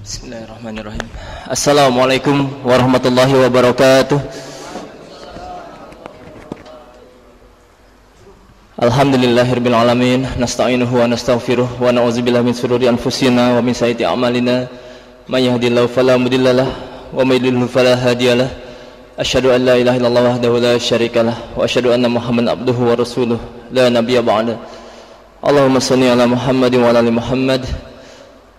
Bismillahirrahmanirrahim. Assalamualaikum warahmatullahi wabarakatuh. Alhamdulillahirabbil alamin, nasta'inuhu wa nastaghfiruh wa na'udzubillahi min shururi anfusina wa min sayyiati a'malina. May yahdihillahu fala mudhillalah wa may yudhlil fala hadiyalah. Asyhadu an la ilaha illallah wahdahu la syarikalah wa asyhadu anna Muhammadan abduhu wa rasuluh la nabiyya ba'da. Allahumma shalli ala Muhammadin wa ala ali Muhammad.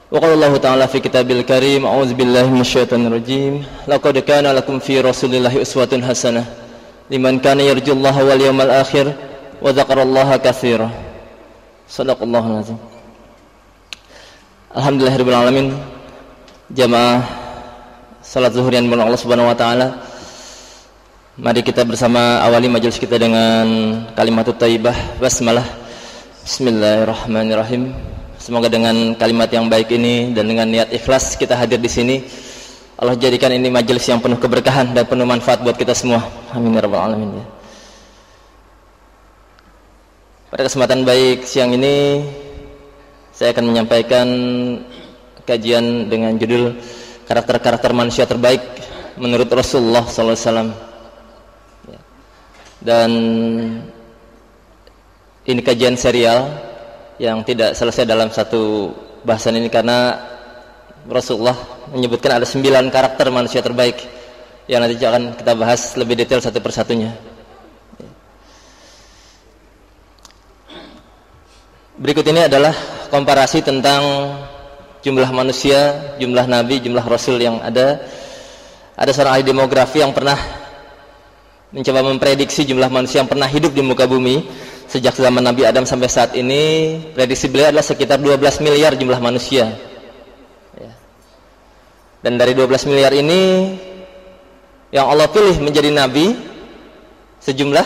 Wa qala Allah ta'ala fi kitabil karim, a'udzubillahi minasyaitonir rajim. Laqad kana lakum fi rasulillahi uswatun hasanah liman kana yarjullaha wal yawmal akhir wa dzakarallaha katsiran. Shadaqallahul azim. Alhamdulillahirabbil alamin. Jamaah salat zuhur yang dimuliakan Allah Subhanahu wa taala. Mari kita bersama awali majelis kita dengan kalimatut thayyibah basmalah. Bismillahirrahmanirrahim. Semoga dengan kalimat yang baik ini dan dengan niat ikhlas kita hadir di sini, Allah jadikan ini majelis yang penuh keberkahan dan penuh manfaat buat kita semua. Amin ya rabbal alamin. Pada kesempatan baik siang ini, saya akan menyampaikan kajian dengan judul karakter-karakter manusia terbaik menurut Rasulullah SAW. Dan ini kajian serial yang tidak selesai dalam satu bahasan ini, karena Rasulullah menyebutkan ada 9 karakter manusia terbaik yang nanti akan kita bahas lebih detail satu persatunya. Berikut ini adalah komparasi tentang jumlah manusia, jumlah nabi, jumlah rasul yang ada. Ada seorang ahli demografi yang pernah mencoba memprediksi jumlah manusia yang pernah hidup di muka bumi sejak zaman Nabi Adam sampai saat ini. Prediksi beliau adalah sekitar 12 miliar jumlah manusia. Dan dari 12 miliar ini yang Allah pilih menjadi nabi sejumlah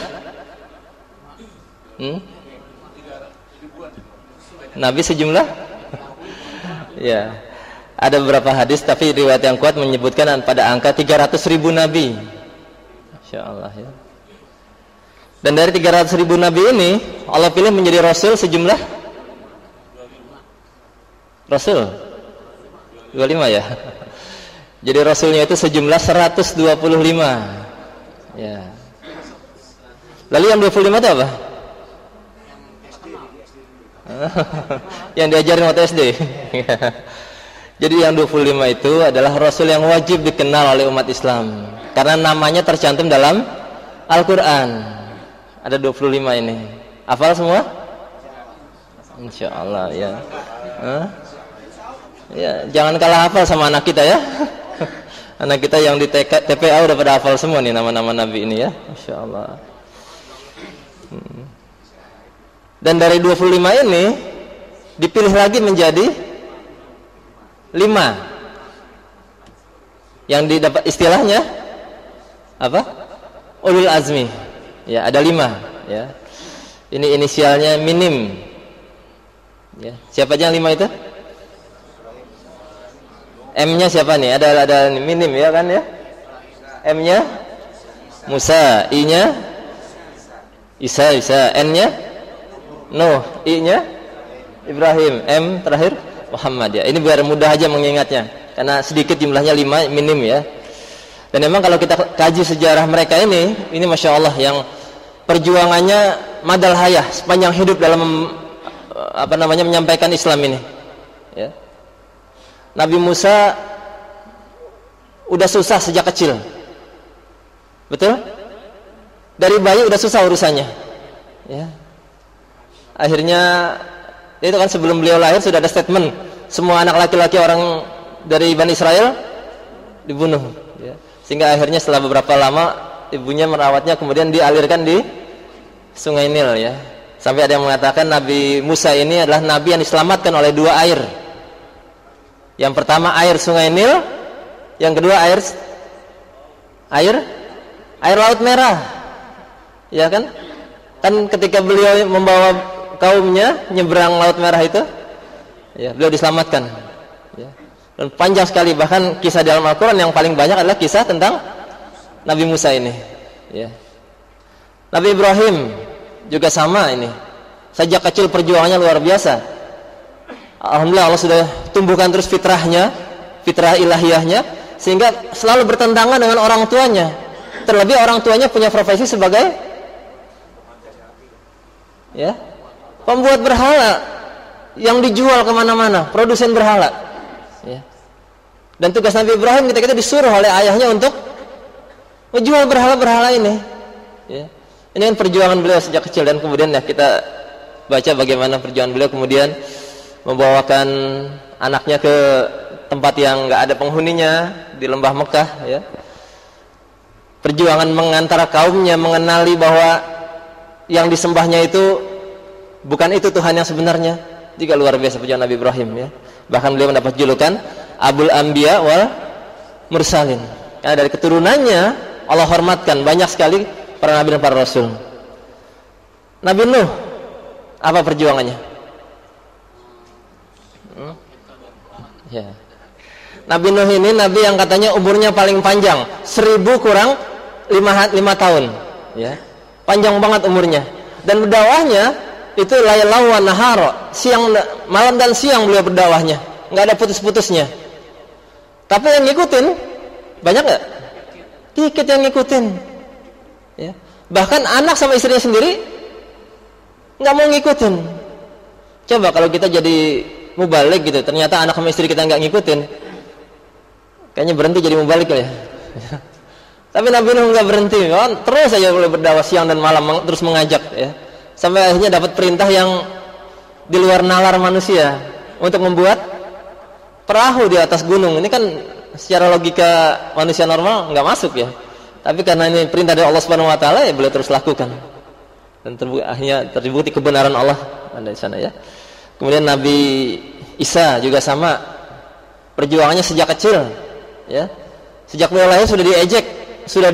nabi sejumlah ya, ada beberapa hadis, tapi riwayat yang kuat menyebutkan pada angka 300.000 nabi. Masya Allah ya. Dan dari 300.000 nabi ini Allah pilih menjadi rasul sejumlah rasul 25 ya. Jadi rasulnya itu sejumlah 125 ya. Lalu yang 25 itu apa? Yang diajarin waktu SD. Jadi yang 25 itu adalah rasul yang wajib dikenal oleh umat Islam karena namanya tercantum dalam Al-Quran. Ada 25 ini. Hafal semua? Insyaallah ya. Ya, jangan kalah hafal sama anak kita ya. Anak kita yang di TPA udah pada hafal semua nih nama-nama nabi ini ya. Insyaallah. Dan dari 25 ini dipilih lagi menjadi 5 yang didapat istilahnya apa? Ulul azmi. Ya, ada 5 ya. Ini inisialnya minim. Ya, siapa aja yang 5 itu? M-nya siapa nih? Ada minim ya kan ya? M-nya Musa, I-nya Isa, N-nya Nuh, I-nya Ibrahim, M terakhir Muhammad ya. Ini biar mudah aja mengingatnya karena sedikit jumlahnya 5 minim ya. Dan memang kalau kita kaji sejarah mereka ini Masya Allah, yang perjuangannya madal hayah sepanjang hidup dalam menyampaikan Islam ini ya. Nabi Musa udah susah sejak kecil, betul? Dari bayi udah susah urusannya ya. Akhirnya itu kan sebelum beliau lahir sudah ada statement semua anak laki-laki orang dari Bani Israel dibunuh ya. Sehingga akhirnya setelah beberapa lama ibunya merawatnya, kemudian dialirkan di Sungai Nil ya. Sampai ada yang mengatakan Nabi Musa ini adalah nabi yang diselamatkan oleh 2 air. Yang pertama air Sungai Nil, yang kedua air Laut Merah. Ya kan? Kan ketika beliau membawa kaumnya nyebrang Laut Merah itu, ya, beliau diselamatkan. Ya. Dan panjang sekali, bahkan kisah dalam Al-Quran yang paling banyak adalah kisah tentang Nabi Musa ini. Ya. Nabi Ibrahim juga sama ini. Sejak kecil perjuangannya luar biasa. Alhamdulillah Allah sudah tumbuhkan terus fitrahnya fitrah ilahiyahnya, sehingga selalu bertentangan dengan orang tuanya. Terlebih orang tuanya punya profesi sebagai pembuat berhala yang dijual kemana-mana, produsen berhala. Dan tugas Nabi Ibrahim ketika itu disuruh oleh ayahnya untuk menjual berhala-berhala ini. Ini kan perjuangan beliau sejak kecil, dan kemudian kita baca bagaimana perjuangan beliau kemudian membawakan anaknya ke tempat yang nggak ada penghuninya di lembah Mekah. Perjuangan mengantar kaumnya mengenali bahwa yang disembahnya itu bukan itu Tuhan yang sebenarnya. Juga luar biasa perjuangan Nabi Ibrahim. Bahkan beliau mendapat julukan Abul Anbiya wal Mursalin, karena dari keturunannya Allah hormatkan banyak sekali para nabi dan para rasul. Nabi Nuh, apa perjuangannya? Nabi Nuh ini nabi yang katanya umurnya paling panjang, 1000 kurang 5 tahun. Panjang banget umurnya. Dan berdakwahnya itu lailau wa nahar, malam dan siang beliau berdakwahnya, nggak ada putus-putusnya. Tapi yang ngikutin banyak nggak? Dikit yang ngikutin. Bahkan anak sama istrinya sendiri nggak mau ngikutin. Coba kalau kita jadi mubalik gitu, ternyata anak sama istri kita nggak ngikutin, kayaknya berhenti jadi mubalik ya. Tapi Nabi Nuh nggak berhenti, terus aja boleh berdakwah siang dan malam, terus mengajak. Sampai akhirnya dapat perintah yang di luar nalar manusia untuk membuat perahu di atas gunung. Ini kan secara logika manusia normal nggak masuk ya. Tapi karena ini perintah dari Allah Subhanahu wa taala, ya beliau terus lakukan. Dan akhirnya terbukti kebenaran Allah ada di sana ya. Kemudian Nabi Isa juga sama. Perjuangannya sejak kecil ya. Sejak beliau lahir sudah diejek, sudah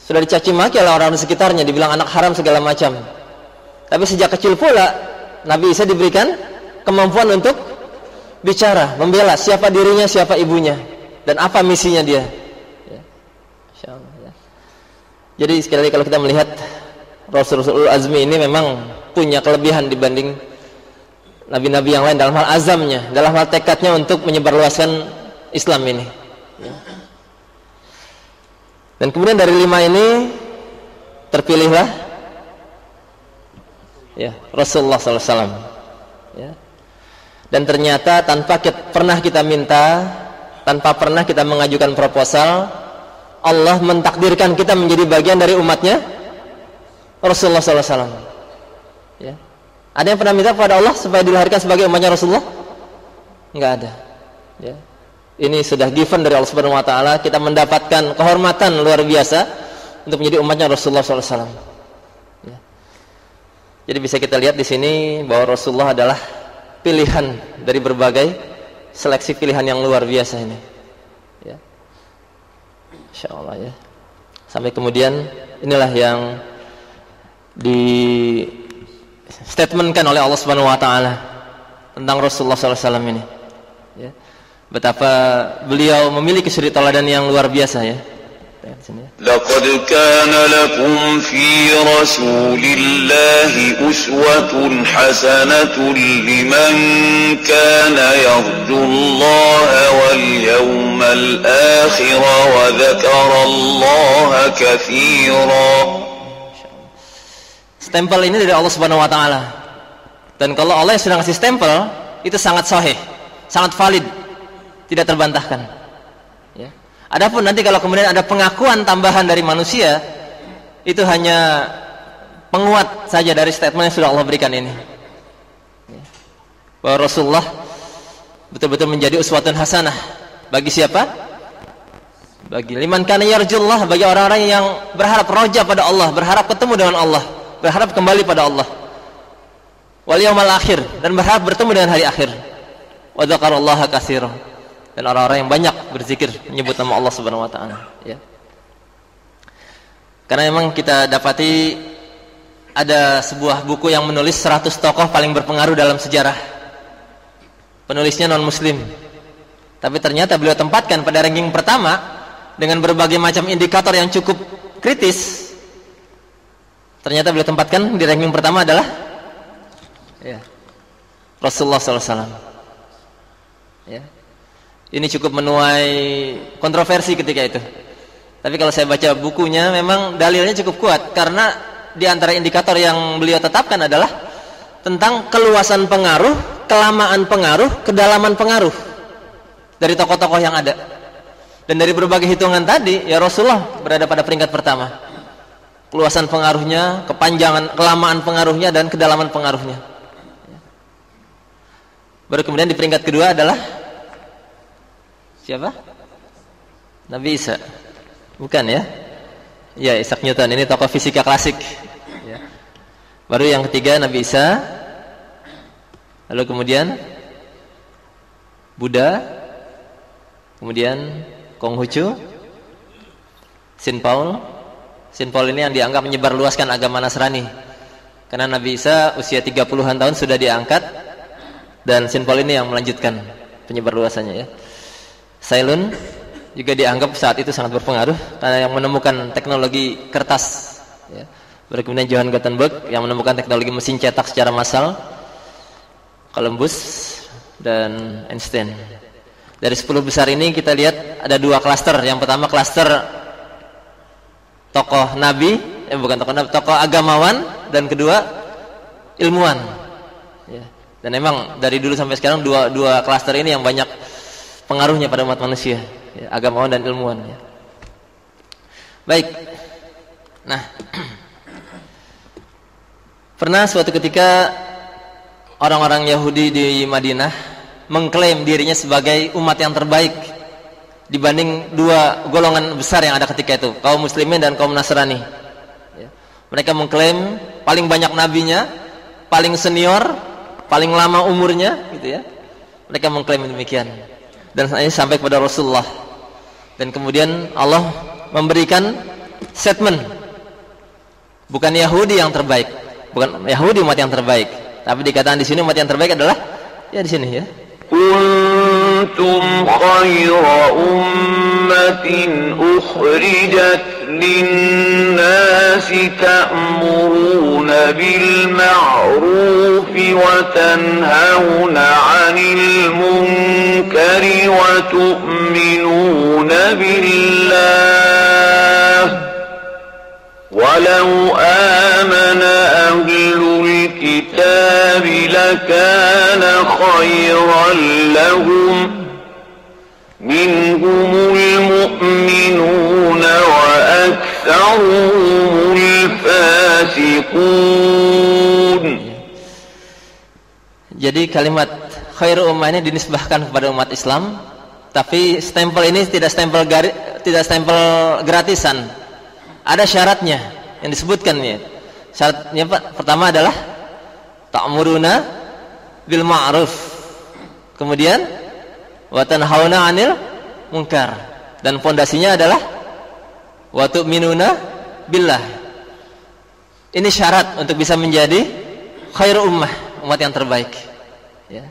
sudah dicaci maki oleh orang di sekitarnya, dibilang anak haram segala macam. Tapi sejak kecil pula Nabi Isa diberikan kemampuan untuk bicara, membela siapa dirinya, siapa ibunya, dan apa misinya dia. Insyaallah ya. Jadi sekali lagi kalau kita melihat Rasul Azmi ini memang punya kelebihan dibanding nabi-nabi yang lain dalam hal azamnya, dalam hal tekadnya untuk menyebarluaskan Islam ini. Dan kemudian dari 5 ini terpilihlah Rasulullah SAW. Dan ternyata tanpa pernah kita minta, tanpa pernah kita mengajukan proposal, Allah mentakdirkan kita menjadi bagian dari umatnya Rasulullah SAW. Ada yang pernah minta kepada Allah supaya dilahirkan sebagai umatnya Rasulullah? Enggak ada. Ini sudah given dari Allah Subhanahu wa taala, kita mendapatkan kehormatan luar biasa untuk menjadi umatnya Rasulullah SAW. Jadi bisa kita lihat di sini bahwa Rasulullah adalah pilihan dari berbagai seleksi pilihan yang luar biasa ini. Insyaallah ya. Sampai kemudian inilah yang di statementkan oleh Allah Subhanahu wa taala tentang Rasulullah SAW ini. Betapa beliau memiliki suri teladan yang luar biasa ya. Laqad kana lakum fi Rasulillahi uswatun hasanatun liman kana yarjullaha wal yawmal akhir wa dzakarallaha katsira. Stempel ini dari Allah Subhanahu wa taala. Dan kalau Allah yang sudah ngasih stempel, itu sangat sahih, sangat valid, tidak terbantahkan. Adapun nanti kalau kemudian ada pengakuan tambahan dari manusia, itu hanya penguat saja dari statement yang sudah Allah berikan ini. Bahwa Rasulullah betul-betul menjadi uswatun hasanah bagi siapa? Bagi liman kana yarjullah, bagi orang-orang yang berharap roja pada Allah, berharap ketemu dengan Allah, berharap kembali pada Allah. Wal yaumal akhir, dan berharap bertemu dengan hari akhir. Wa dzakarallaha katsiran, dan orang-orang yang banyak berzikir menyebut nama Allah Subhanahu wa taala ya. Karena memang kita dapati ada sebuah buku yang menulis 100 tokoh paling berpengaruh dalam sejarah. Penulisnya non muslim. Tapi ternyata beliau tempatkan pada ranking pertama dengan berbagai macam indikator yang cukup kritis. Ternyata beliau tempatkan di ranking pertama adalah Rasulullah SAW. Ya. Ini cukup menuai kontroversi ketika itu. Tapi kalau saya baca bukunya memang dalilnya cukup kuat, karena di antara indikator yang beliau tetapkan adalah tentang keluasan pengaruh, kelamaan pengaruh, kedalaman pengaruh dari tokoh-tokoh yang ada. Dan dari berbagai hitungan tadi, ya Rasulullah berada pada peringkat pertama. Keluasan pengaruhnya, kepanjangan, kelamaan pengaruhnya, dan kedalaman pengaruhnya. Baru kemudian di peringkat kedua adalah siapa? Nabi Isa. Bukan ya? Ya, Isaac Newton, ini tokoh fisika klasik. Ya. Baru yang ketiga Nabi Isa. Lalu kemudian Buddha. Kemudian Konghucu, Saint Paul. Saint Paul ini yang dianggap menyebarluaskan agama Nasrani. Karena Nabi Isa usia 30-an tahun sudah diangkat, dan Saint Paul ini yang melanjutkan penyebarluasannya ya. Ceylon juga dianggap saat itu sangat berpengaruh karena yang menemukan teknologi kertas ya. Kemudian Johann Gutenberg yang menemukan teknologi mesin cetak secara massal, Columbus, dan Einstein. Dari 10 besar ini kita lihat ada 2 klaster. Yang pertama klaster tokoh nabi, bukan tokoh nabi, tokoh agamawan, dan kedua ilmuwan ya. Dan memang dari dulu sampai sekarang dua klaster ini yang banyak pengaruhnya pada umat manusia ya, agamawan dan ilmuwan ya. Baik. Nah, pernah suatu ketika orang-orang Yahudi di Madinah mengklaim dirinya sebagai umat yang terbaik dibanding 2 golongan besar yang ada ketika itu, kaum muslimin dan kaum Nasrani ya. Mereka mengklaim paling banyak nabinya, paling senior, paling lama umurnya gitu ya. Mereka mengklaim demikian. Dan ini sampai kepada Rasulullah. Dan kemudian Allah memberikan statement, bukan Yahudi yang terbaik, bukan Yahudi umat yang terbaik, tapi dikatakan di sini umat yang terbaik adalah ya di sini ya. Kuntum khayra ummatin ukhrijat lin-nasi ta'muruna bil ma'rufi wa tanhauna 'anil munkari wa tu'minuna billah. ولو آمن أهل الكتاب لكان خيرا لهم منهم المؤمنون وأكثرهم الفاسقون. Jadi kalimat khairu ummah ini dinisbahkan kepada umat Islam, tapi stempel ini tidak stempel gratisan. Ada syaratnya yang disebutkan ya. Syaratnya pertama adalah ta'muruna bil ma'ruf. Kemudian wa tanhauna 'anil munkar. Dan pondasinya adalah wa tu'minuna billah. Ini syarat untuk bisa menjadi khairu ummah, umat yang terbaik. Ya.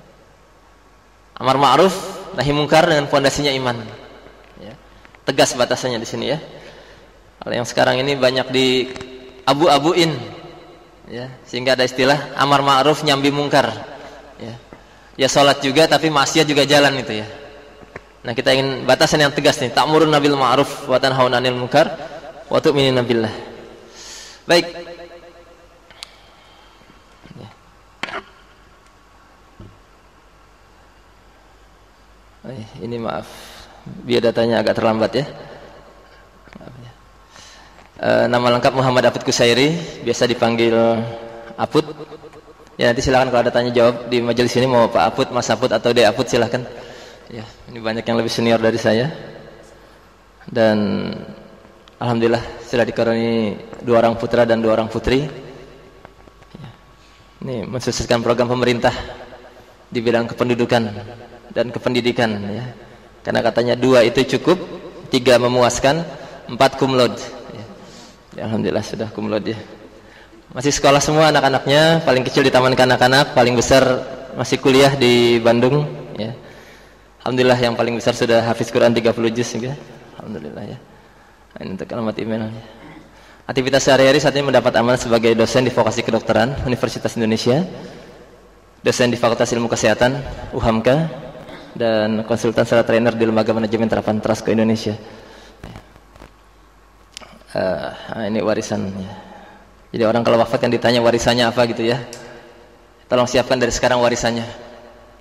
Amar ma'ruf, nahi munkar dengan pondasinya iman. Ya. Tegas batasannya di sini ya. Kalau yang sekarang ini banyak di abu-abuin ya, sehingga ada istilah amar ma'ruf nyambi mungkar ya. Ya salat juga tapi maksiat juga jalan itu ya. Nah, kita ingin batasan yang tegas nih, ta'muruna bil ma'ruf wa tanhauna 'anil munkar wa tu'minuna billah. Baik. Ya. Ini maaf, biodatanya agak terlambat ya. Nama lengkap Muhammad Apud Kusairi, biasa dipanggil Apud. Ya, nanti silakan kalau ada tanya jawab di majelis ini, mau Pak Apud, Mas Apud atau Dek Apud silakan. Ya, ini banyak yang lebih senior dari saya. Dan alhamdulillah sudah dikaruniai 2 orang putra dan 2 orang putri. Ya. Ini mensukseskan program pemerintah di bidang kependudukan dan kependidikan ya. Karena katanya 2 itu cukup, 3 memuaskan, 4 cum laude. Ya, alhamdulillah sudah cum laude ya. Masih sekolah semua anak-anaknya, paling kecil di taman kanak-kanak, paling besar masih kuliah di Bandung ya. Alhamdulillah yang paling besar sudah hafiz Quran 30 juz ya. Alhamdulillah ya. Ini untuk alamat email ya. Aktivitas sehari-hari saat ini mendapat amanah sebagai dosen di vokasi kedokteran Universitas Indonesia, dosen di Fakultas Ilmu Kesehatan UHAMKA, dan konsultan serta trainer di Lembaga Manajemen Terapan Trust ke Indonesia. Ini warisan. Jadi orang kalau wafat yang ditanya warisannya apa gitu ya. Tolong siapkan dari sekarang warisannya.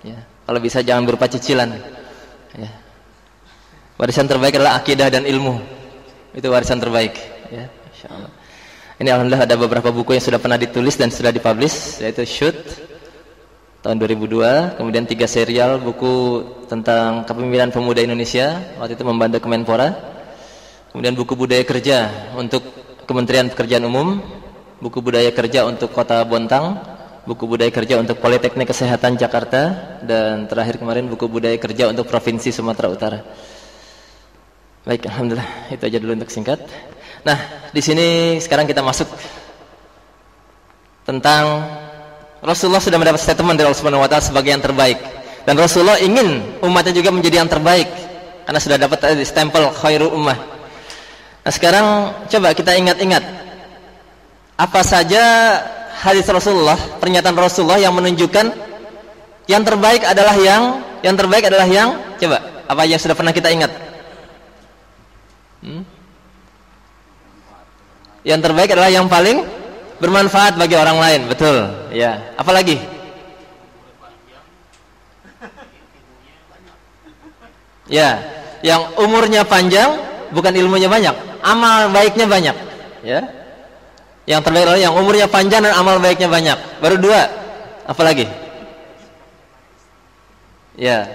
Ya. Kalau bisa jangan berupa cicilan. Ya. Warisan terbaik adalah akidah dan ilmu. Itu warisan terbaik. Ya, insyaallah. Ini alhamdulillah ada beberapa buku yang sudah pernah ditulis dan sudah dipublish, yaitu Shoot tahun 2002, kemudian 3 serial buku tentang kepemimpinan pemuda Indonesia, waktu itu membantu Kemenpora. Kemudian buku budaya kerja untuk Kementerian Pekerjaan Umum, buku budaya kerja untuk Kota Bontang, buku budaya kerja untuk Politeknik Kesehatan Jakarta, dan terakhir kemarin buku budaya kerja untuk Provinsi Sumatera Utara. Baik, alhamdulillah, itu aja dulu untuk singkat. Nah, di sini sekarang kita masuk tentang Rasulullah sudah mendapat statement dari Allah Subhanahu wa taala sebagai yang terbaik, dan Rasulullah ingin umatnya juga menjadi yang terbaik karena sudah dapat stempel khairul ummah. Nah, sekarang coba kita ingat-ingat apa saja hadis Rasulullah, pernyataan Rasulullah yang menunjukkan yang terbaik adalah yang coba apa yang sudah pernah kita ingat? Yang terbaik adalah yang paling bermanfaat bagi orang lain, betul. Ya, apalagi? Ya, yang umurnya panjang, bukan ilmunya banyak, amal baiknya banyak. Ya, yang terbaik adalah yang umurnya panjang dan amal baiknya banyak. Baru 2, apalagi? Ya,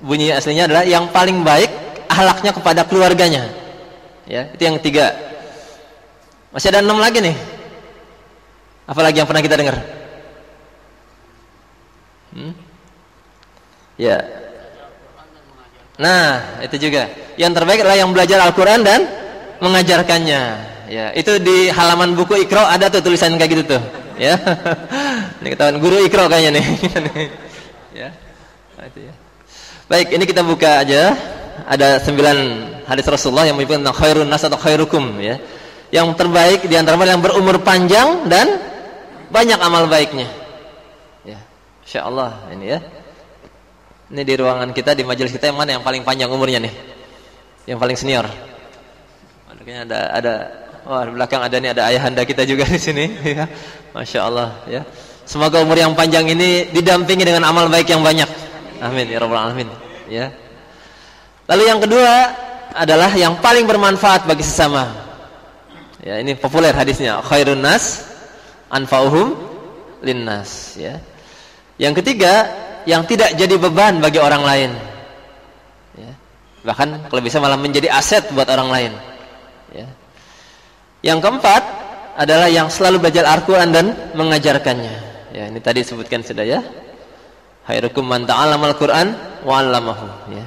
bunyi aslinya adalah yang paling baik akhlaknya kepada keluarganya. Ya, itu yang 3. Masih ada 6 lagi nih. Apalagi yang pernah kita dengar? Ya. Nah, itu juga. Yang terbaik adalah yang belajar Al-Quran dan mengajarkannya. Ya, itu di halaman buku Iqra ada tuh tulisan kayak gitu tuh. Ya. Ini ketahuan guru Iqra kayaknya nih. Ya. Nah, itu ya. Baik, ini kita buka aja. Ada 9 hadis Rasulullah yang menyebutkan tentang khairun nas atau khairukum, ya. Yang terbaik di antara mereka yang berumur panjang dan banyak amal baiknya. Ya, insyaallah ini ya. Ini di ruangan kita, di majelis kita yang mana yang paling panjang umurnya nih? Yang paling senior. Kayaknya ada di belakang ada nih, ada ayahanda kita juga di sini ya. Masyaallah ya. Semoga umur yang panjang ini didampingi dengan amal baik yang banyak. Amin ya rabbal alamin ya. Lalu yang kedua adalah yang paling bermanfaat bagi sesama. Ya, ini populer hadisnya, khairun nas anfa'uhum linnas, ya. Yang ketiga, yang tidak jadi beban bagi orang lain. Ya. Bahkan kalau bisa malah menjadi aset buat orang lain. Ya. Yang keempat adalah yang selalu belajar Al-Quran dan mengajarkannya. Ya, ini tadi disebutkan sudah ya. Khairukum man ta'allamal Quran wa 'allamahu, ya.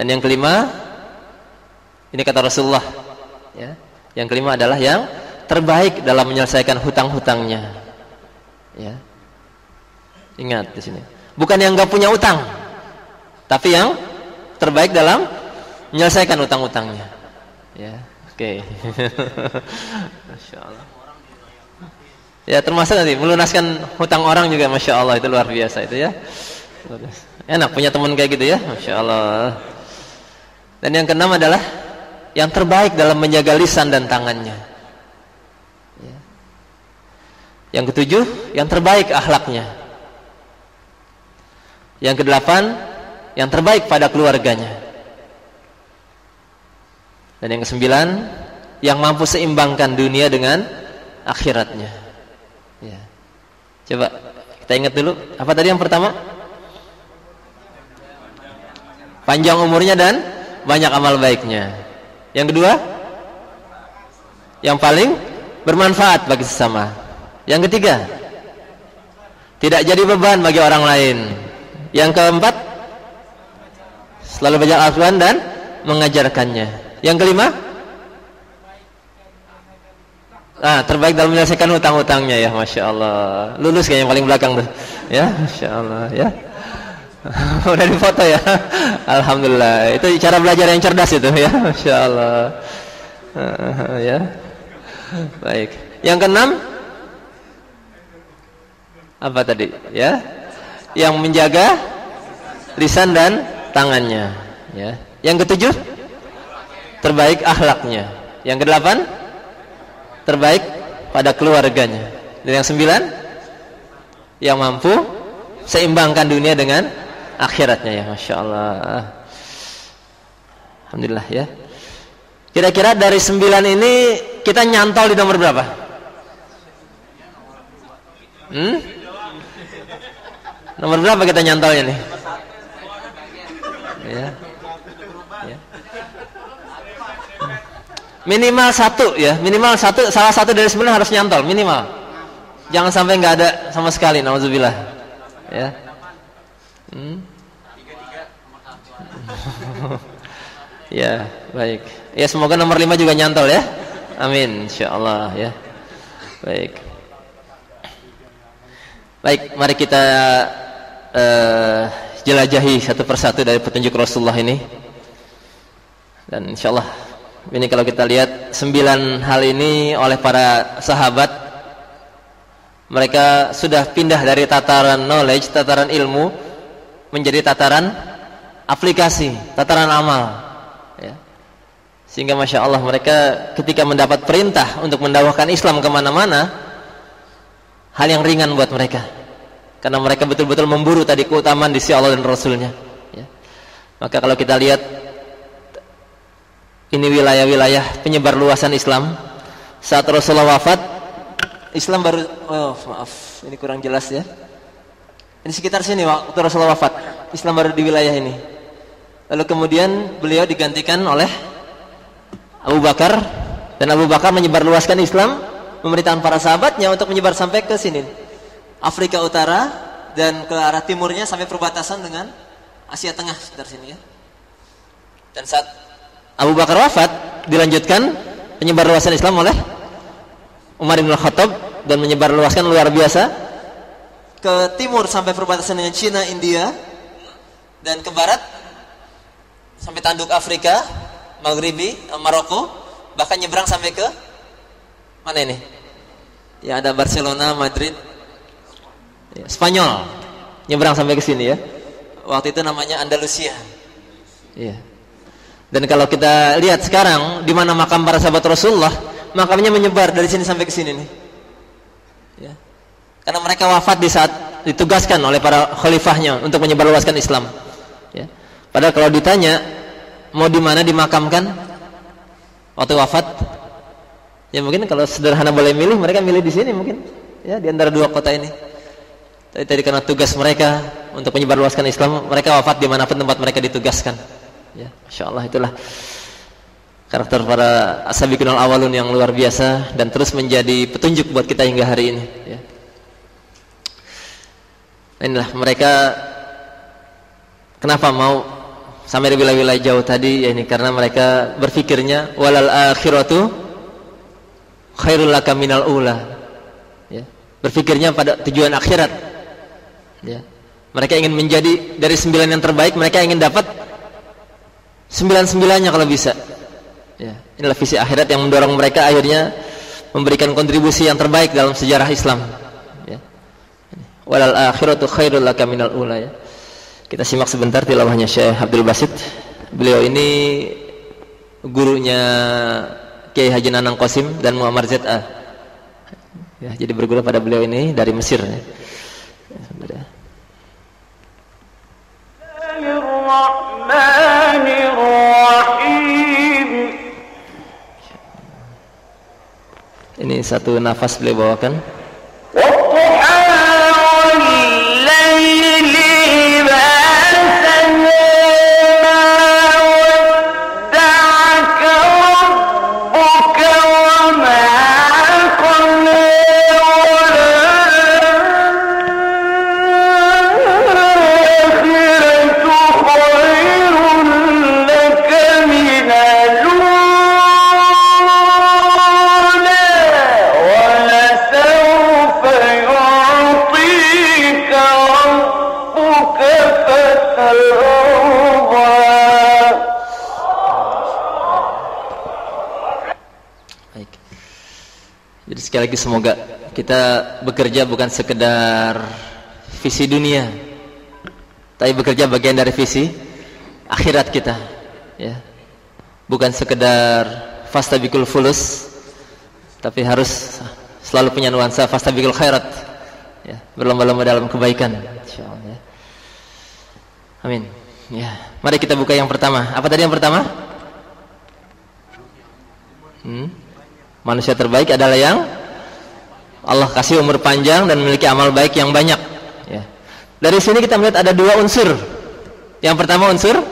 Dan yang kelima, ini kata Rasulullah, ya. Yang kelima adalah yang terbaik dalam menyelesaikan hutang-hutangnya. Ya. Ingat di sini. Bukan yang enggak punya utang, tapi yang terbaik dalam menyelesaikan hutang-hutangnya. Ya, oke. Masyaallah. Ya, termasuk nanti melunaskan hutang orang juga, masyaallah, itu luar biasa itu ya. Enak punya teman kayak gitu ya, masyaallah. Dan yang keenam adalah yang terbaik dalam menjaga lisan dan tangannya. Ya. Yang ketujuh, yang terbaik akhlaknya. Yang kedelapan, yang terbaik pada keluarganya. Dan yang kesembilan, yang mampu seimbangkan dunia dengan akhiratnya. Ya. Coba kita ingat dulu, apa tadi yang pertama? Panjang umurnya dan banyak amal baiknya. Yang kedua, yang paling bermanfaat bagi sesama. Yang ketiga, tidak jadi beban bagi orang lain. Yang keempat, selalu belajar Al-Quran dan mengajarkannya. Yang kelima, terbaik dalam menyelesaikan hutang-hutangnya, ya, masya Allah. Lulus kayaknya yang paling belakang tuh, ya, masya Allah, ya. Udah difoto ya. Alhamdulillah. Itu cara belajar yang cerdas itu ya. Masya Allah. Ya. Baik. Yang keenam, apa tadi? Ya. Yang menjaga lisan dan tangannya, ya. Yang ketujuh, terbaik akhlaknya. Yang kedelapan, terbaik pada keluarganya. Dan yang sembilan, yang mampu seimbangkan dunia dengan akhiratnya, ya. Masya Allah. Alhamdulillah, ya. Kira-kira dari 9 ini kita nyantol di nomor berapa? Nomor berapa kita nyantolnya nih? Ya. Ya. Minimal satu, ya. Minimal satu, salah satu dari 9 harus nyantol, minimal. Jangan sampai nggak ada sama sekali, nauzubillah. Ya. Ya, baik. Ya, semoga nomor 5 juga nyantol, ya. Amin, insyaallah, ya. Baik. Baik, mari kita jelajahi satu persatu dari petunjuk Rasulullah ini. Dan insyaallah ini kalau kita lihat 9 hal ini oleh para sahabat, mereka sudah pindah dari tataran knowledge, tataran ilmu, menjadi tataran aplikasi, tataran amal, ya. Sehingga Masya Allah mereka ketika mendapat perintah untuk mendakwahkan Islam kemana-mana, hal yang ringan buat mereka, karena mereka betul-betul memburu tadi keutamaan di sisi Allah dan Rasulnya, ya. Maka kalau kita lihat ini wilayah-wilayah penyebar luasan Islam saat Rasulullah wafat, Islam baru, maaf ini kurang jelas, ya. Ini sekitar sini waktu Rasulullah wafat, Islam baru di wilayah ini. Lalu kemudian beliau digantikan oleh Abu Bakar, dan Abu Bakar menyebar luaskan Islam, memerintahkan para sahabatnya untuk menyebar sampai ke sini, Afrika Utara, dan ke arah timurnya sampai perbatasan dengan Asia Tengah sekitar sini, ya. Dan saat Abu Bakar wafat, dilanjutkan penyebar luasan Islam oleh Umar bin Khattab, dan menyebar luaskan luar biasa ke timur sampai perbatasan dengan Cina, India, dan ke barat sampai tanduk Afrika, Maghribi, Maroko, bahkan nyebrang sampai ke mana ini? Ya, ada Barcelona, Madrid, ya, Spanyol, nyebrang sampai ke sini, ya. Waktu itu namanya Andalusia. Ya. Dan kalau kita lihat sekarang di mana makam para sahabat Rasulullah, makamnya menyebar dari sini sampai ke sini nih. Ya. Karena mereka wafat di saat ditugaskan oleh para khalifahnya untuk menyebarluaskan Islam. Ya. Padahal kalau ditanya mau di mana dimakamkan waktu wafat, ya mungkin kalau sederhana boleh milih, mereka milih di sini mungkin, ya, di antara dua kota ini. Tadi karena tugas mereka untuk menyebarluaskan Islam, mereka wafat dimanapun tempat mereka ditugaskan. Ya, Masya Allah, itulah karakter para as-sabiqunal awalun yang luar biasa dan terus menjadi petunjuk buat kita hingga hari ini, ya. Inilah mereka kenapa mau sampai di wilayah-wilayah jauh tadi, ya ini karena mereka berpikirnya walal akhiratu khairul laka minal ula, ya. Berpikirnya pada tujuan akhirat, ya. Mereka ingin menjadi dari 9 yang terbaik, mereka ingin dapat 9-9-nya kalau bisa, ya. Inilah visi akhirat yang mendorong mereka akhirnya memberikan kontribusi yang terbaik dalam sejarah Islam, ya. Walal akhiratu khairul laka minal ula, ya. Kita simak sebentar tilawahnya Syekh Abdul Basit. Beliau ini gurunya Kiai Haji Nanang Qasim dan Muammar ZA, ya, jadi berguru pada beliau ini dari Mesir, ya. Ini satu nafas beliau bawakan. Sekali lagi semoga kita bekerja bukan sekedar visi dunia, tapi bekerja bagian dari visi akhirat kita, ya. Bukan sekedar fastabiqul fulus, tapi harus selalu punya nuansa fastabiqul khairat, ya, berlomba-lomba dalam kebaikan, insyaallah, ya. Amin. Ya, mari kita buka yang pertama. Apa tadi yang pertama? Manusia terbaik adalah yang Allah kasih umur panjang dan memiliki amal baik yang banyak, ya. Dari sini kita melihat ada dua unsur. Yang pertama unsur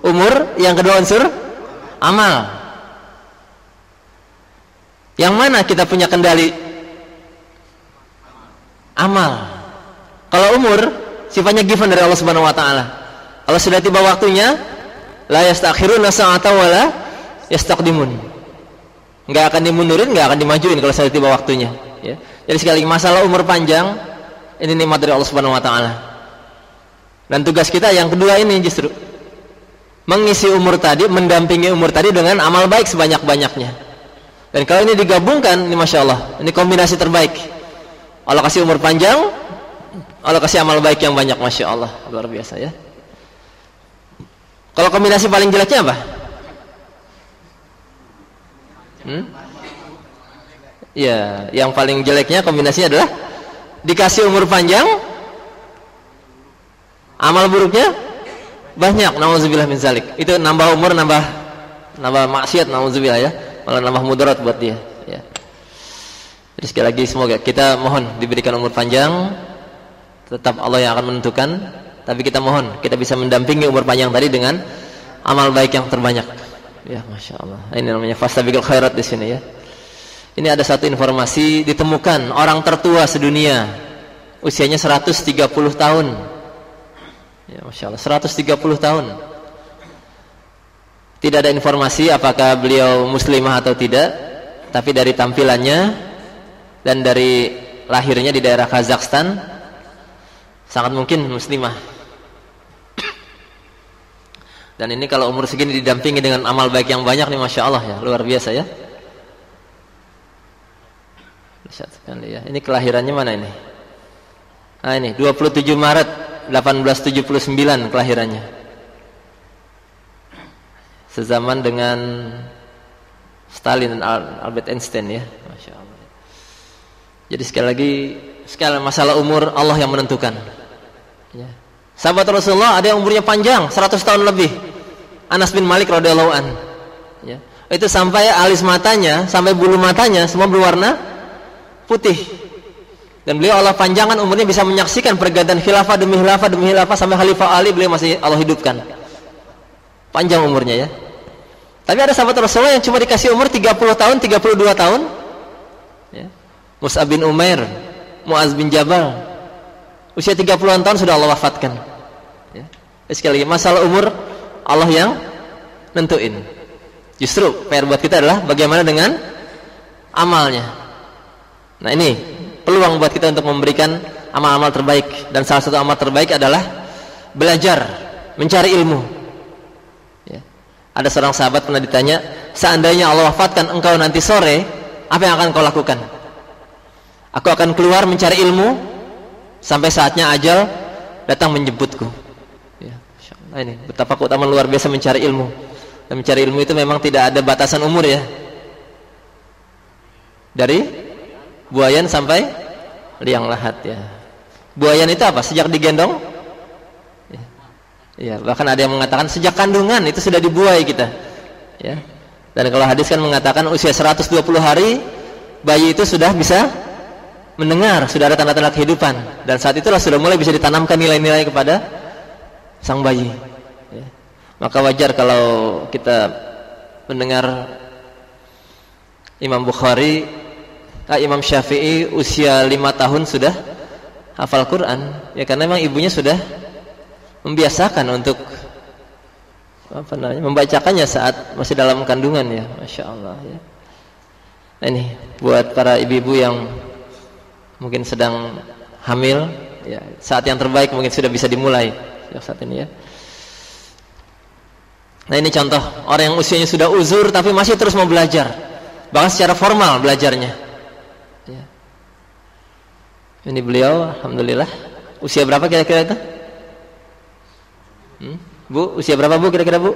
umur, yang kedua unsur amal. Yang mana kita punya kendali? Amal. Kalau umur sifatnya given dari Allah Subhanahu wa taala. Kalau sudah tiba waktunya, la yastakhiruna sa'atan wa la yastaqdimun. Enggak akan dimundurin, enggak akan dimajuin kalau sudah tiba waktunya, ya. Jadi sekali lagi, masalah umur panjang ini nikmat dari Allah Subhanahu wa taala. Dan tugas kita yang kedua ini justru mengisi umur tadi, mendampingi umur tadi dengan amal baik sebanyak-banyaknya. Dan kalau ini digabungkan, ini Masya Allah, ini kombinasi terbaik. Allah kasih umur panjang, Allah kasih amal baik yang banyak, Masya Allah, luar biasa, ya. Kalau kombinasi paling jeleknya apa? Ya, yang paling jeleknya kombinasinya adalah dikasih umur panjang, amal buruknya banyak. Nauzubillah min zalik. Itu nambah umur, nambah maksiat, nauzubillah, ya. Malah nambah mudarat buat dia, ya. Jadi sekali lagi semoga kita mohon diberikan umur panjang. Tetap Allah yang akan menentukan, tapi kita mohon kita bisa mendampingi umur panjang tadi dengan amal baik yang terbanyak. Ya, Masya Allah. Ini namanya fastabiqul khairat di sini, ya. Ini ada satu informasi, ditemukan orang tertua sedunia usianya 130 tahun. Ya, Masya Allah, 130 tahun. Tidak ada informasi apakah beliau muslimah atau tidak, tapi dari tampilannya dan dari lahirnya di daerah Kazakhstan sangat mungkin muslimah. Dan ini kalau umur segini didampingi dengan amal baik yang banyak nih, Masya Allah, ya, luar biasa, ya. Lihat sekali, ya. Ini kelahirannya mana ini? Nah, ini 27 Maret 1879 kelahirannya. Sezaman dengan Stalin dan Albert Einstein, ya, Masya Allah. Jadi sekali lagi, masalah umur Allah yang menentukan, ya. Sahabat Rasulullah ada yang umurnya panjang 100 tahun lebih. Anas bin Malik radhiyallahu an, ya. Itu sampai alis matanya, sampai bulu matanya semua berwarna putih. Dan beliau Allah panjangkan umurnya bisa menyaksikan pergantian khilafah demi khilafah sampai Khalifah Ali beliau masih Allah hidupkan. Panjang umurnya, ya. Tapi ada sahabat Rasulullah yang cuma dikasih umur 30 tahun, 32 tahun, ya. Mus'ab bin Umair, Mu'az bin Jabal, usia 30-an tahun sudah Allah wafatkan, ya. Sekali lagi, masalah umur Allah yang nentuin. Justru PR buat kita adalah bagaimana dengan amalnya. Nah, ini peluang buat kita untuk memberikan amal-amal terbaik. Dan salah satu amal terbaik adalah belajar, mencari ilmu, ya. Ada seorang sahabat pernah ditanya, seandainya Allah wafatkan engkau nanti sore, apa yang akan kau lakukan? Aku akan keluar mencari ilmu sampai saatnya ajal datang menjemputku, ya. Nah, ini betapa keutamaan luar biasa mencari ilmu. Dan mencari ilmu itu memang tidak ada batasan umur, ya. Dari buayan sampai liang lahat, ya. Buayan itu apa? Sejak digendong, ya. Ya, bahkan ada yang mengatakan sejak kandungan itu sudah dibuai kita, ya. Dan kalau hadis kan mengatakan usia 120 hari bayi itu sudah bisa mendengar, sudah ada tanda-tanda kehidupan, dan saat itulah sudah mulai bisa ditanamkan nilai-nilai kepada sang bayi, ya. Maka wajar kalau kita mendengar Imam Bukhari, Imam Syafi'i usia 5 tahun sudah hafal Quran, ya, karena memang ibunya sudah membiasakan untuk membacakannya saat masih dalam kandungan, ya. Masya Allah, ya. Nah, ini buat para ibu-ibu yang mungkin sedang hamil, ya, saat yang terbaik mungkin sudah bisa dimulai saat ini, ya. Nah, ini contoh orang yang usianya sudah uzur tapi masih terus mau belajar, bahkan secara formal belajarnya, ya. Ini beliau, alhamdulillah, usia berapa kira-kira itu? Bu, usia berapa Bu kira-kira Bu?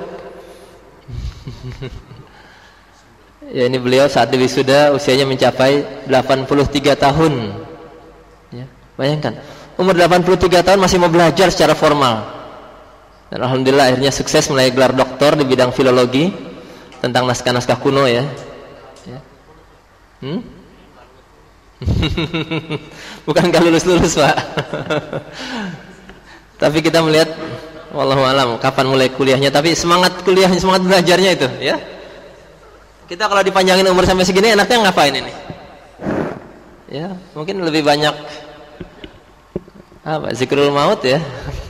Ya, ini beliau saat wisuda usianya mencapai 83 tahun. Ya, bayangkan, umur 83 tahun masih mau belajar secara formal. Dan alhamdulillah akhirnya sukses meraih gelar doktor di bidang filologi tentang naskah-naskah kuno ya. Ya. Bukan gak lulus-lulus Pak. Tapi kita melihat wallahu alam kapan mulai kuliahnya, tapi semangat kuliahnya, semangat belajarnya itu ya. Kita kalau dipanjangin umur sampai segini enaknya ngapain ini? Ya, mungkin lebih banyak zikrul maut ya.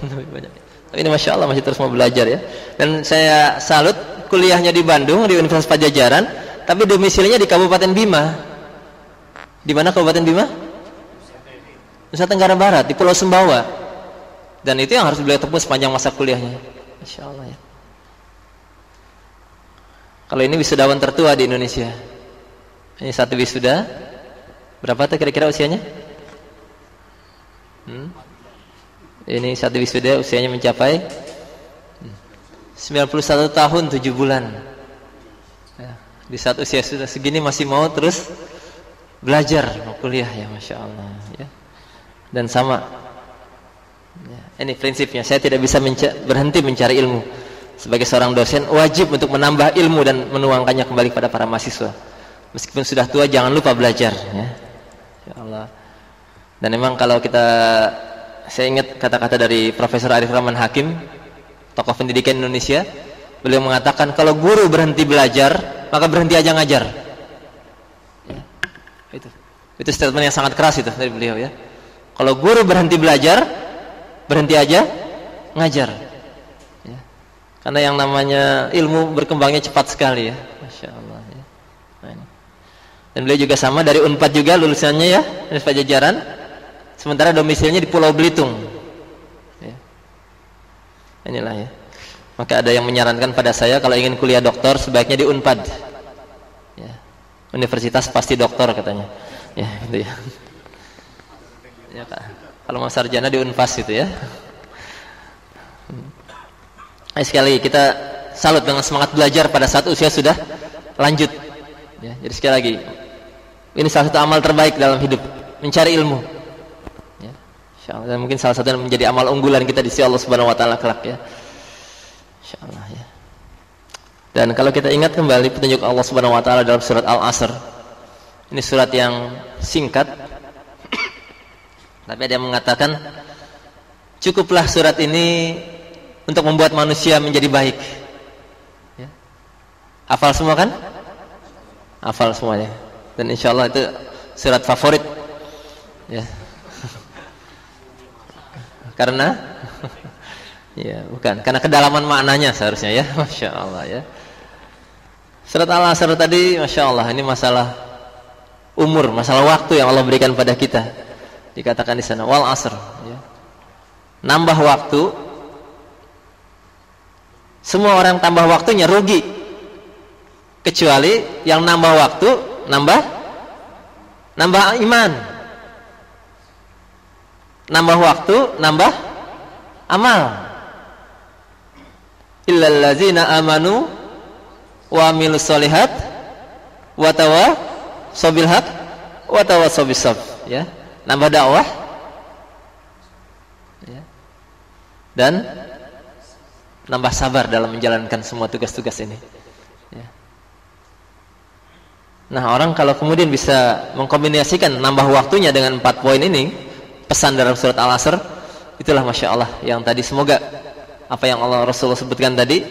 Lebih banyak. Tapi ini Masya Allah masih terus mau belajar ya. Dan saya salut kuliahnya di Bandung di Universitas Padjadjaran, tapi domisilinya di Kabupaten Bima. Di mana Kabupaten Bima? Nusa Tenggara Barat, di Pulau Sumbawa. Dan itu yang harus beliau tempuh sepanjang masa kuliahnya. Masya Allah ya. Kalau ini wisudawan tertua di Indonesia. Ini satu wisuda. Berapa tuh kira-kira usianya? Ini satu wisuda usianya mencapai 91 tahun 7 bulan ya, di saat usia sudah segini masih mau terus belajar, mau kuliah ya Masya Allah ya. Dan sama ya, ini prinsipnya, saya tidak bisa berhenti mencari ilmu. Sebagai seorang dosen wajib untuk menambah ilmu dan menuangkannya kembali kepada para mahasiswa. Meskipun sudah tua jangan lupa belajar ya. Ya Allah. Dan memang kalau saya ingat kata-kata dari Profesor Arif Rahman Hakim, tokoh pendidikan Indonesia. Beliau mengatakan kalau guru berhenti belajar, maka berhenti aja ngajar. Ya, itu statement yang sangat keras itu dari beliau ya. Kalau guru berhenti belajar, berhenti aja ngajar. Ya. Karena yang namanya ilmu berkembangnya cepat sekali ya, Masya Allah ya. Nah, ini. Dan beliau juga sama dari Unpad juga lulusannya ya, dari Padjadjaran. Sementara domisilinya di Pulau Belitung. Ya. Inilah ya. Maka ada yang menyarankan pada saya kalau ingin kuliah doktor sebaiknya di Unpad. Ya. Universitas pasti doktor katanya. Ya, gitu ya. Ya, Kak. Kalau mau sarjana di Unpas itu ya. Sekali lagi kita salut dengan semangat belajar pada saat usia sudah lanjut. Ya, jadi sekali lagi ini salah satu amal terbaik dalam hidup, mencari ilmu. Ya, insyaallah, dan mungkin salah satu yang menjadi amal unggulan kita di sisi Allah Subhanahu Wa Taala kelak ya. Insyaallah ya. Dan kalau kita ingat kembali petunjuk Allah Subhanahu Wa Taala dalam surat Al-Asr, ini surat yang singkat, tapi ada yang mengatakan cukuplah surat ini untuk membuat manusia menjadi baik. Ya. Hafal semua kan? Hafal semuanya. Dan insya Allah itu surat favorit. Ya. Karena, ya bukan. Karena kedalaman maknanya seharusnya ya. Masya Allah ya. Surat Al-Asr tadi, Masya Allah, ini masalah umur, masalah waktu yang Allah berikan pada kita. Dikatakan di sana, wal asr. Ya. Nambah waktu. Semua orang tambah waktunya rugi, kecuali yang nambah waktu nambah iman, nambah waktu nambah amal. Illal ladzina amanu wa amilus solihat wa tawassaw bil haq wa tawassaw bis sabr. Ya, nambah dakwah ya. Dan nambah sabar dalam menjalankan semua tugas-tugas ini ya. Nah, orang kalau kemudian bisa mengkombinasikan nambah waktunya dengan 4 poin ini, pesan dalam surat Al-Asr, itulah Masya Allah yang tadi semoga apa yang Allah Rasulullah sebutkan tadi,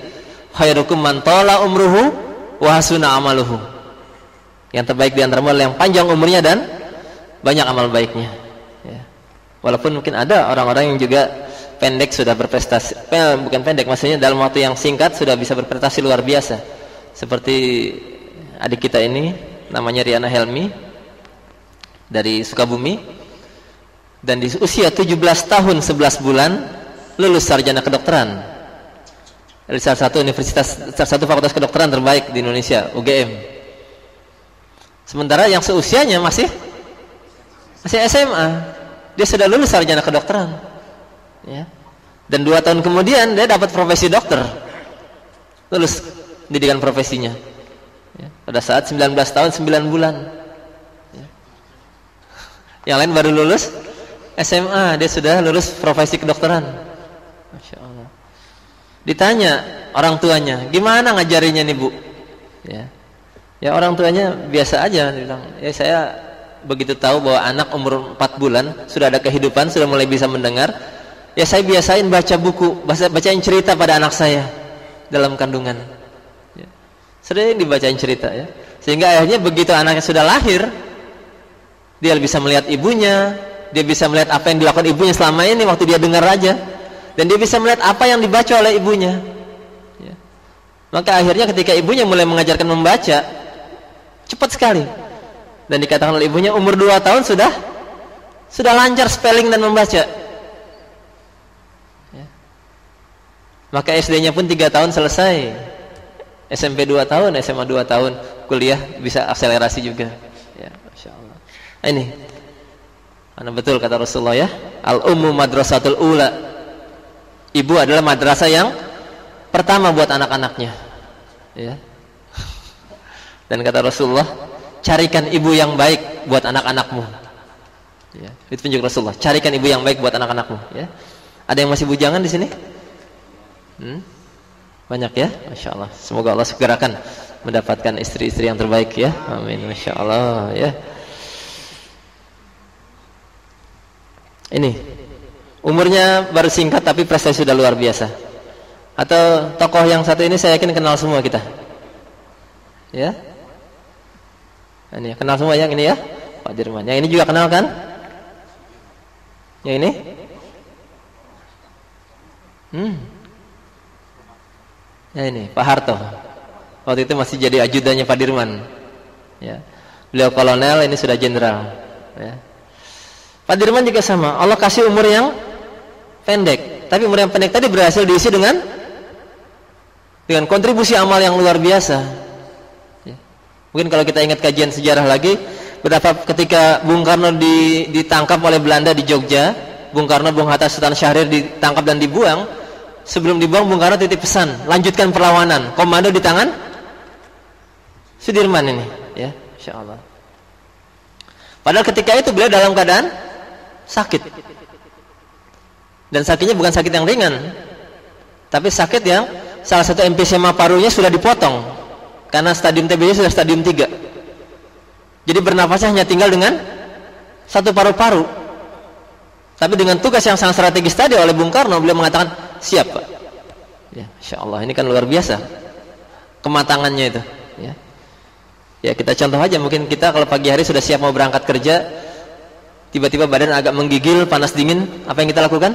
khairukum man tala umruhu wa hasuna amaluhu, yang terbaik di antara yang panjang umurnya dan banyak amal baiknya ya. Walaupun mungkin ada orang-orang yang juga pendek sudah berprestasi, bukan pendek, maksudnya dalam waktu yang singkat sudah bisa berprestasi luar biasa. Seperti adik kita ini, namanya Riana Helmi dari Sukabumi, dan di usia 17 tahun 11 bulan lulus sarjana kedokteran dari salah satu fakultas kedokteran terbaik di Indonesia, UGM. Sementara yang seusianya masih SMA, dia sudah lulus sarjana kedokteran. Ya. Dan 2 tahun kemudian dia dapat profesi dokter, lulus pendidikan profesinya, ya, pada saat 19 tahun 9 bulan, ya. Yang lain baru lulus SMA, dia sudah lulus profesi kedokteran. Masya Allah. Ditanya orang tuanya, gimana ngajarinya nih Bu? Ya orang tuanya biasa aja, dia bilang, ya saya begitu tahu bahwa anak umur 4 bulan sudah ada kehidupan, sudah mulai bisa mendengar, ya saya biasain baca buku, bacain cerita pada anak saya dalam kandungan, ya. Sering dibacain cerita, ya. Sehingga akhirnya begitu anaknya sudah lahir, dia bisa melihat ibunya, dia bisa melihat apa yang dilakukan ibunya selama ini waktu dia dengar aja, dan dia bisa melihat apa yang dibaca oleh ibunya, ya. Maka akhirnya ketika ibunya mulai mengajarkan membaca, cepat sekali. Dan dikatakan oleh ibunya umur 2 tahun sudah lancar spelling dan membaca, ya. Maka SD-nya pun 3 tahun selesai, SMP 2 tahun, SMA 2 tahun, kuliah bisa akselerasi juga, ya, Masya Allah. Nah, ini karena betul kata Rasulullah, ya, al-ummu madrasatul ula, ibu adalah madrasah yang pertama buat anak-anaknya, ya. Dan kata Rasulullah, carikan ibu yang baik buat anak-anakmu, ya. Itu penunjuk Rasulullah, carikan ibu yang baik buat anak-anakmu, ya. Ada yang masih bujangan di sini? Banyak, ya, Masya Allah. Semoga Allah segerakan mendapatkan istri-istri yang terbaik, ya. Amin, Masya Allah, ya. Ini umurnya baru singkat tapi prestasi sudah luar biasa. Atau tokoh yang satu ini saya yakin kenal semua kita, ya. Ini kenal semua yang ini, ya, Pak Dirman. Yang ini juga kenal kan? Yang ini? Ya ini Pak Harto. Waktu itu masih jadi ajudannya Pak Dirman, ya. Beliau kolonel, ini sudah jenderal, ya. Pak Dirman juga sama. Allah kasih umur yang pendek, tapi umur yang pendek tadi berhasil diisi dengan kontribusi amal yang luar biasa. Mungkin kalau kita ingat kajian sejarah lagi, betapa ketika Bung Karno ditangkap oleh Belanda di Jogja, Bung Karno, Bung Hatta, Sultan Syahrir ditangkap dan dibuang. Sebelum dibuang, Bung Karno titip pesan, lanjutkan perlawanan, komando di tangan Sudirman ini, ya, Insya Allah. Padahal ketika itu beliau dalam keadaan sakit, dan sakitnya bukan sakit yang ringan, tapi sakit yang salah satu emfisema parunya sudah dipotong. Karena stadium TB sudah stadium 3. Jadi bernafasnya hanya tinggal dengan 1 paru-paru. Tapi dengan tugas yang sangat strategis tadi oleh Bung Karno, beliau mengatakan, siap Pak, ya, Insya Allah. Ini kan luar biasa kematangannya itu, ya. Ya kita contoh aja, mungkin kita kalau pagi hari sudah siap mau berangkat kerja, tiba-tiba badan agak menggigil, panas dingin, apa yang kita lakukan?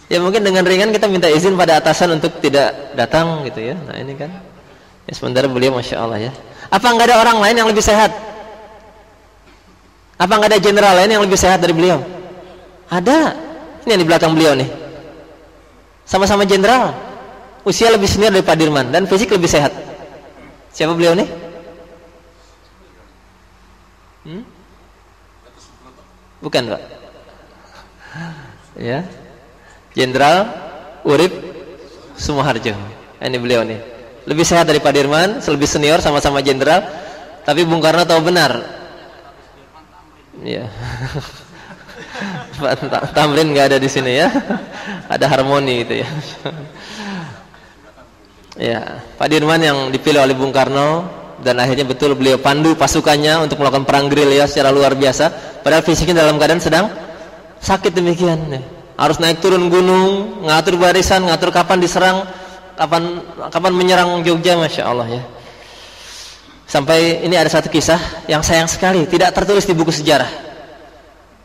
Ya mungkin dengan ringan kita minta izin pada atasan untuk tidak datang gitu, ya. Nah ini kan, ya, sementara beliau Masya Allah, ya. Apa nggak ada orang lain yang lebih sehat? Apa nggak ada jenderal lain yang lebih sehat dari beliau? Ada. Ini yang di belakang beliau nih, sama-sama jenderal, usia lebih senior dari Pak Dirman, dan fisik lebih sehat. Siapa beliau nih? Bukan Pak, ya, Jenderal Urip Sumoharjo. Ini beliau nih, lebih sehat dari Pak Dirman, lebih senior, sama-sama jenderal. Tapi Bung Karno tahu benar, ya. Pak Tamrin nggak ada di sini, ya. Ada harmoni itu, ya. Ya, Pak Dirman yang dipilih oleh Bung Karno, dan akhirnya betul beliau pandu pasukannya untuk melakukan perang gerilya secara luar biasa. Padahal fisiknya dalam keadaan sedang sakit demikian, ya. Harus naik turun gunung, ngatur barisan, ngatur kapan diserang, kapan menyerang Jogja, Masya Allah, ya. Sampai ini ada satu kisah yang sayang sekali tidak tertulis di buku sejarah,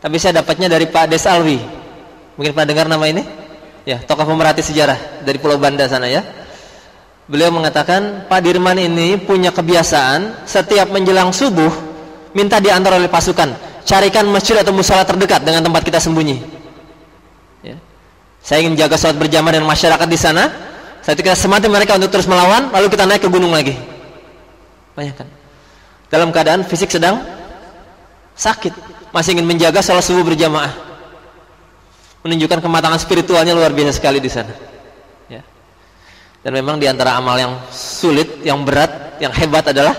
tapi saya dapatnya dari Pak Des Alwi. Mungkin pernah dengar nama ini, ya, tokoh pemerhati sejarah dari Pulau Banda sana, ya. Beliau mengatakan Pak Dirman ini punya kebiasaan setiap menjelang subuh minta diantar oleh pasukan, carikan masjid atau musala terdekat dengan tempat kita sembunyi. Saya ingin jaga sholat berjamaah dengan masyarakat di sana. Saat itu kita semati mereka untuk terus melawan, lalu kita naik ke gunung lagi. Bayangkan, dalam keadaan fisik sedang sakit, masih ingin menjaga sholat subuh berjamaah. menunjukkan kematangan spiritualnya luar biasa sekali di sana. Ya. Dan memang di antara amal yang sulit, yang berat, yang hebat adalah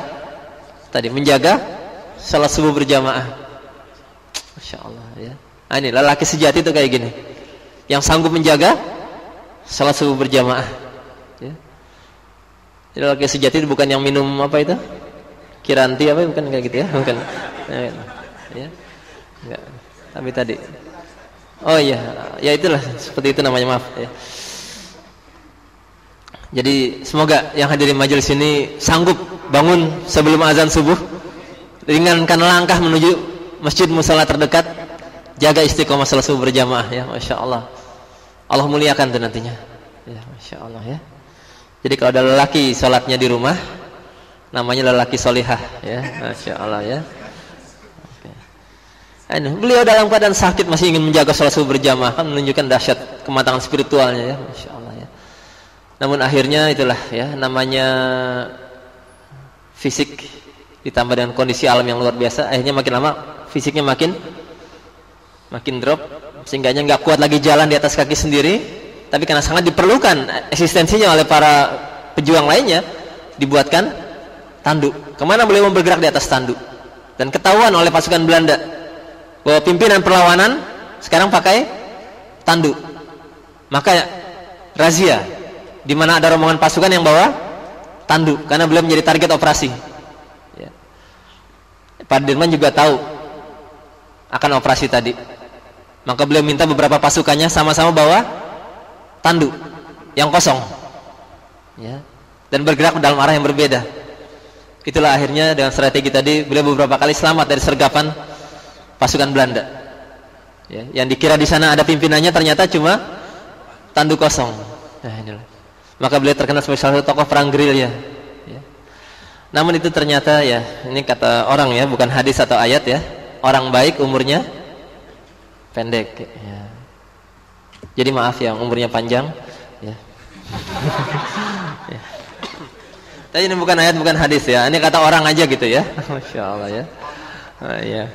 tadi menjaga salat subuh berjamaah. Masya Allah ya. Nah, ini lelaki sejati itu kayak gini, yang sanggup menjaga salat subuh berjamaah. Ya. Jadi lelaki sejati itu bukan yang minum apa itu? Kiranti apa? Bukan kayak gitu ya, bukan. Ya. Enggak. Tapi tadi. Oh iya, ya itulah seperti itu namanya, maaf ya. Jadi semoga yang hadirin majelis ini sanggup bangun sebelum azan subuh, ringankan langkah menuju masjid musala terdekat, jaga istiqomah salat subuh berjamaah ya, masya Allah. Allah muliakan itu nantinya. Ya, masya Allah ya. Jadi kalau ada lelaki salatnya di rumah, namanya lelaki solihah ya, masya Allah ya. Beliau dalam keadaan sakit masih ingin menjaga salat subuh berjamaah, kan menunjukkan dahsyat kematangan spiritualnya ya, masya Allah ya. Namun akhirnya itulah ya, namanya fisik ditambah dengan kondisi alam yang luar biasa, akhirnya makin lama fisiknya makin drop, sehingga nggak kuat lagi jalan di atas kaki sendiri. Tapi karena sangat diperlukan eksistensinya oleh para pejuang lainnya, dibuatkan tanduk. Kemana beliau bergerak di atas tanduk, dan ketahuan oleh pasukan Belanda bahwa pimpinan perlawanan sekarang pakai tanduk. Maka razia di mana ada rombongan pasukan yang bawa tanduk, karena beliau menjadi target operasi. Ya. Pak Dirman juga tahu akan operasi tadi, maka beliau minta beberapa pasukannya sama-sama bawa tanduk yang kosong, ya, dan bergerak dalam arah yang berbeda. Itulah akhirnya dengan strategi tadi beliau beberapa kali selamat dari sergapan pasukan Belanda. Ya, yang dikira di sana ada pimpinannya ternyata cuma tanduk kosong. Nah, inilah. Maka beliau terkenal sebagai salah satu tokoh perang gerilya. Ya. Namun itu ternyata ya, ini kata orang ya, bukan hadis atau ayat ya. Orang baik umurnya pendek. Ya. Jadi maaf yang umurnya panjang. Ya. Ya. Tapi ini bukan ayat, bukan hadis ya. Ini kata orang aja gitu ya. Masya Allah ya. Ya.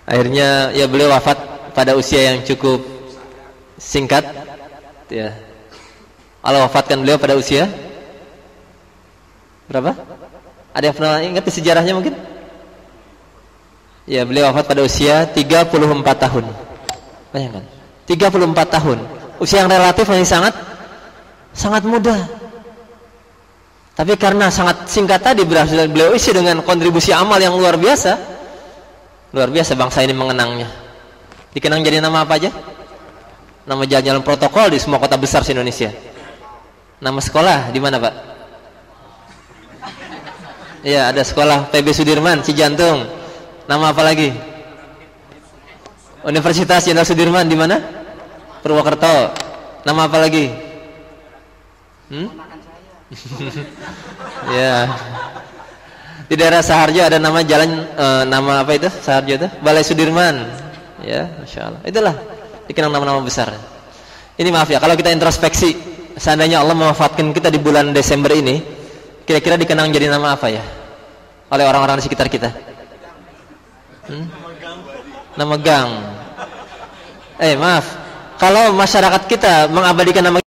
Akhirnya ya beliau wafat pada usia yang cukup singkat. Ya. Allah wafatkan beliau pada usia berapa? Ada yang pernah ingat di sejarahnya mungkin? Ya, beliau wafat pada usia 34 tahun. Bayangkan, 34 tahun. Usia yang relatif masih sangat muda. Tapi karena sangat singkat tadi berhasil beliau isi dengan kontribusi amal yang luar biasa. Luar biasa bangsa ini mengenangnya. Dikenang jadi nama apa aja? Nama jalan-jalan protokol di semua kota besar di Indonesia. Nama sekolah di mana, Pak? Ya, ada sekolah PB Sudirman, Cijantung. Nama apa lagi? Universitas Jenderal Sudirman di mana? Purwokerto. Nama apa lagi? Ya. Di daerah Saharjo ada nama jalan, nama apa itu? Saharjo itu? Balai Sudirman. Ya, masya Allah. Itulah dikenang nama-nama besar. Ini maaf ya, kalau kita introspeksi, seandainya Allah mewafatkan kita di bulan Desember ini, kira-kira dikenang jadi nama apa ya oleh orang-orang di sekitar kita? Nama gang. Maaf, kalau masyarakat kita mengabadikan nama